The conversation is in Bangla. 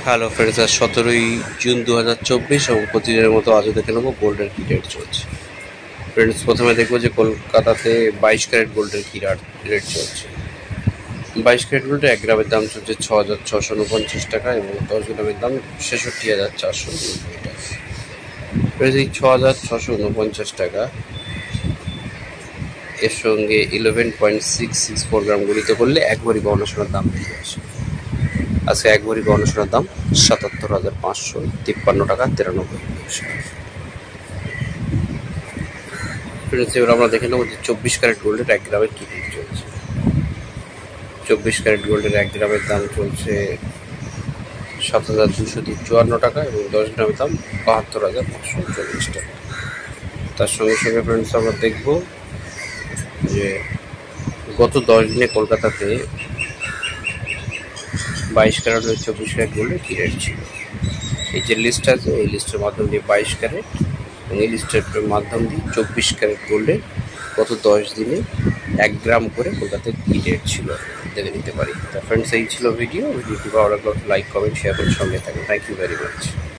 হ্যালো ফ্রেন্ডস, আজ 17ই জুন 2024 এবং প্রতিদিনের মতো আজও দেখে নেবো গোল্ডের কি রেট চলছে। ফ্রেন্ডস, প্রথমে দেখবো যে কলকাতাতে 22 ক্যারেট গোল্ডের কি রেট চলছে। 22 ক্যারেট গোল্ডের 1 গ্রামের দাম চলছে 6,649 টাকা এবং 10 গ্রামের দাম 66,490 টাকা। ফ্রেন্ডস, এই 6,649 টাকা এর সঙ্গে 11.664 গ্রাম গণিত করলে 1 ভরি গহনা সোনার দাম বেরিয়ে আসে। আজকে 1 ভরি গহনা সোনার দাম 77,553 টাকা 93 পয়সা। এবার আমরা দেখে নেবো যে 24 ক্যারেট গোল্ডের 1 গ্রামের কি রেট চলছে। 24 ক্যারেট গোল্ডের 1 গ্রামের দাম চলছে 7,254 টাকা এবং 10 গ্রামের দাম 72,540 টাকা। তার সঙ্গে সঙ্গে ফ্রেন্ডস আমরা দেখব যে গত 10 দিনে কলকাতাতে 22 ক্যারেট ও 24 ক্যারেট গোল্ডের কি রেট ছিল। এই যে লিস্ট আছে, এই লিস্টের মাধ্যম দিয়ে 22 ক্যারেট এবং এই লিস্টের মাধ্যম দিয়ে 24 ক্যারেট গোল্ডের গত 10 দিনে 1 গ্রাম করে কলকাতায় কি রেট ছিল দেখে নিতে পারি। তা ফ্রেন্ডস, এই ছিল ভিডিওটি ভালো লাগলে লাইক কমেন্ট শেয়ার করে সঙ্গে থাকুন। Thank you very much.